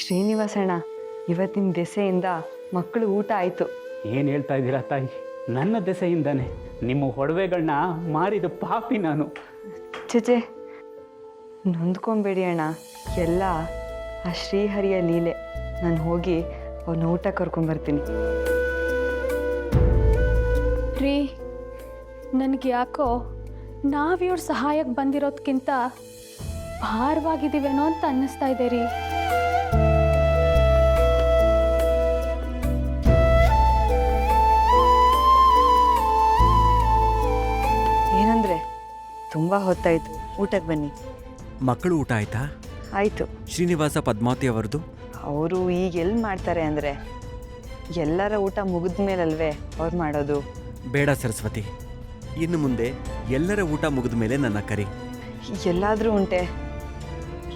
ಶ್ರೀನಿವಾಸಣ್ಣ, ಇವತ್ತಿನ ದೆಸೆಯಿಂದ ಮಕ್ಕಳು ಊಟ ಆಯಿತು. ಏನು ಹೇಳ್ತಾ ಇದ್ದೀರಾ ತಾಯಿ? ನನ್ನ ದೆಸೆಯಿಂದಾನೆ ನಿಮ್ಮ ಒಡವೆಗಳನ್ನ ಮಾರಿದ ಪಾಪಿ ನಾನು. ಚೇಚೆ, ನೊಂದ್ಕೊಂಬೇಡಿ ಅಣ್ಣ, ಎಲ್ಲ ಆ ಶ್ರೀಹರಿಯ ಲೀಲೆ. ನಾನು ಹೋಗಿ ಅವನ ಊಟ ಕರ್ಕೊಂಬರ್ತೀನಿ. ರೀ, ನನಗೆ ಯಾಕೋ ನಾವಿವ್ರ ಸಹಾಯಕ್ಕೆ ಬಂದಿರೋದಕ್ಕಿಂತ ಭಾರವಾಗಿದ್ದೀವೇನೋ ಅಂತ ಅನ್ನಿಸ್ತಾ ಇದೆ ರೀ. ಏನಂದ್ರೆ ತುಂಬ ಹೊತ್ತಾಯಿತು, ಊಟಕ್ಕೆ ಬನ್ನಿ. ಮಕ್ಕಳು ಊಟ ಆಯ್ತಾ? ಆಯಿತು. ಶ್ರೀನಿವಾಸ ಪದ್ಮಾವತಿ ಅವರದು? ಅವರು ಈಗ ಎಲ್ಲಿ ಮಾಡ್ತಾರೆ ಅಂದರೆ, ಎಲ್ಲರ ಊಟ ಮುಗಿದ ಮೇಲಲ್ವೇ ಅವ್ರು ಮಾಡೋದು. ಬೇಡ ಸರಸ್ವತಿ, ಇನ್ನು ಮುಂದೆ ಎಲ್ಲರ ಊಟ ಮುಗಿದ ಮೇಲೆ ನನ್ನ ಕರಿ. ಎಲ್ಲಾದರೂ ಉಂಟೆ,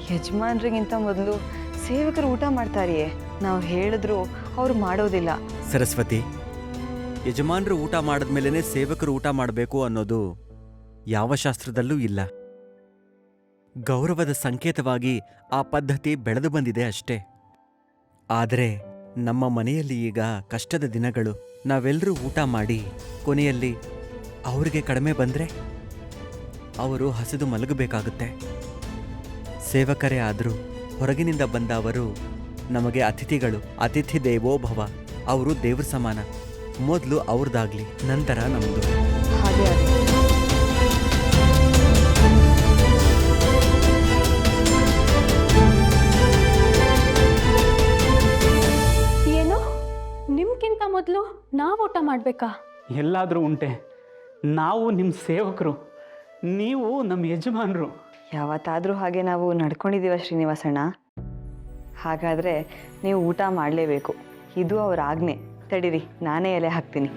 ಯಜಮಾನ್ರಿಗಿಂತ ಮೊದಲು ಸೇವಕರು ಊಟ ಮಾಡ್ತಾರೆಯೇ. ನಾವು ಹೇಳಿದ್ರು ಅವ್ರು ಮಾಡೋದಿಲ್ಲ. ಸರಸ್ವತಿ, ಯಜಮಾನರು ಊಟ ಮಾಡಿದ್ಮೇಲೆ ಸೇವಕರು ಊಟ ಮಾಡಬೇಕು ಅನ್ನೋದು ಯಾವ ಶಾಸ್ತ್ರದಲ್ಲೂ ಇಲ್ಲ. ಗೌರವದ ಸಂಕೇತವಾಗಿ ಆ ಪದ್ಧತಿ ಬೆಳೆದು ಬಂದಿದೆ ಅಷ್ಟೇ. ಆದರೆ ನಮ್ಮ ಮನೆಯಲ್ಲಿ ಈಗ ಕಷ್ಟದ ದಿನಗಳು. ನಾವೆಲ್ಲರೂ ಊಟ ಮಾಡಿ ಕೊನೆಯಲ್ಲಿ ಅವರಿಗೆ ಕಡಿಮೆ ಬಂದರೆ ಅವರು ಹಸಿದು ಮಲಗಬೇಕಾಗುತ್ತೆ. ಸೇವಕರೇ ಆದರೂ ಹೊರಗಿನಿಂದ ಬಂದ ಅವರು ನಮಗೆ ಅತಿಥಿಗಳು. ಅತಿಥಿ ದೇವೋ ಭವ. ಅವರು ದೇವ್ರ ಸಮಾನ. ಮೊದಲು ಅವ್ರದ್ದಾಗ್ಲಿ, ನಂತರ ನಮ್ಮದು. ಹಾಗೆ ಆಗಲಿ. ಏನು, ನಿಮ್ಗಿಂತ ಮೊದಲು ನಾವು ಊಟ ಮಾಡಬೇಕಾ? ಎಲ್ಲಾದರೂ ಉಂಟೆ, ನಾವು ನಿಮ್ಮ ಸೇವಕರು, ನೀವು ನಮ್ಮ ಯಜಮಾನರು. ಯಾವತ್ತಾದರೂ ಹಾಗೆ ನಾವು ನಡ್ಕೊಂಡಿದ್ದೀವ ಶ್ರೀನಿವಾಸಣ್ಣ? ಹಾಗಾದರೆ ನೀವು ಊಟ ಮಾಡಲೇಬೇಕು. ಇದು ಅವ್ರ ಆಜ್ಞೆ. ತಡೀರಿ, ನಾನೇ ಎಲೆ ಹಾಕ್ತೀನಿ.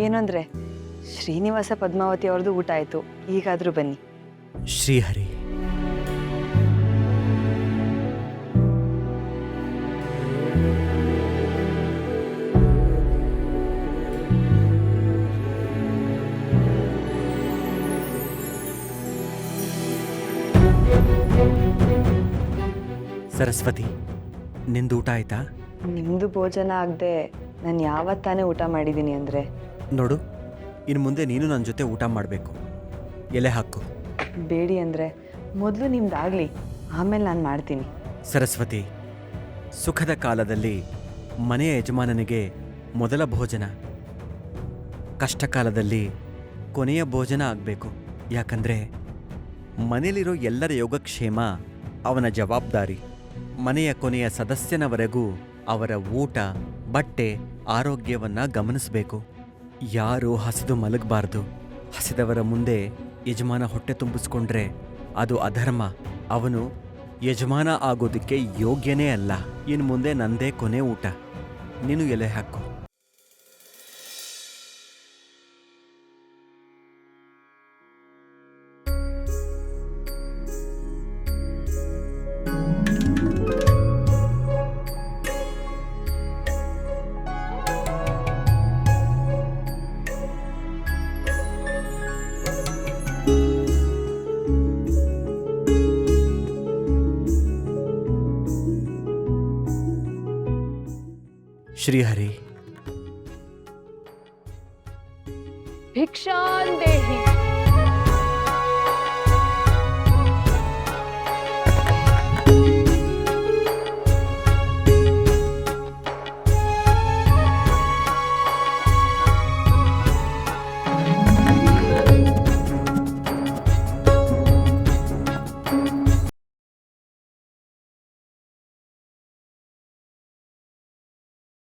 ಏನಂದ್ರೆ, ಶ್ರೀನಿವಾಸ ಪದ್ಮಾವತಿ ಅವ್ರದ್ದು ಊಟ ಆಯಿತು. ಈಗಾದರೂ ಬನ್ನಿ. ಶ್ರೀಹರಿ, ಸರಸ್ವತಿ, ನಿಂದು ಊಟ ಆಯ್ತಾ? ನಿಮ್ಮದು ಭೋಜನ ಆಗದೆ ನಾನು ಯಾವತ್ತಾನೇ ಊಟ ಮಾಡಿದ್ದೀನಿ ಅಂದರೆ? ನೋಡು, ಇನ್ನು ಮುಂದೆ ನೀನು ನನ್ನ ಜೊತೆ ಊಟ ಮಾಡಬೇಕು. ಎಲೆ ಹಾಕು. ಬೇಡಿ ಅಂದರೆ ಮೊದಲು ನಿಮ್ದಾಗಲಿ, ಆಮೇಲೆ ನಾನು ಮಾಡ್ತೀನಿ. ಸರಸ್ವತಿ, ಸುಖದ ಕಾಲದಲ್ಲಿ ಮನೆಯ ಯಜಮಾನನಿಗೆ ಮೊದಲ ಭೋಜನ, ಕಷ್ಟಕಾಲದಲ್ಲಿ ಕೊನೆಯ ಭೋಜನ ಆಗಬೇಕು. ಯಾಕಂದರೆ ಮನೆಯಲ್ಲಿರೋ ಎಲ್ಲರ ಯೋಗಕ್ಷೇಮ ಅವನ ಜವಾಬ್ದಾರಿ. ಮನೆಯ ಕೊನೆಯ ಸದಸ್ಯನವರೆಗೂ ಅವರ ಊಟ, ಬಟ್ಟೆ, ಆರೋಗ್ಯವನ್ನು ಗಮನಿಸಬೇಕು. ಯಾರೂ ಹಸಿದು ಮಲಗಬಾರ್ದು. ಹಸಿದವರ ಮುಂದೆ ಯಜಮಾನ ಹೊಟ್ಟೆ ತುಂಬಿಸ್ಕೊಂಡ್ರೆ ಅದು ಅಧರ್ಮ. ಅವನು ಯಜಮಾನ ಆಗೋದಕ್ಕೆ ಯೋಗ್ಯನೇ ಅಲ್ಲ. ಇನ್ನು ಮುಂದೆ ನಂದೇ ಕೊನೆ ಊಟ. ನೀನು ಎಲೆ ಹಾಕು. ಶ್ರೀಹರಿ, ಭಿಕ್ಷಾಂದೇಹಿ.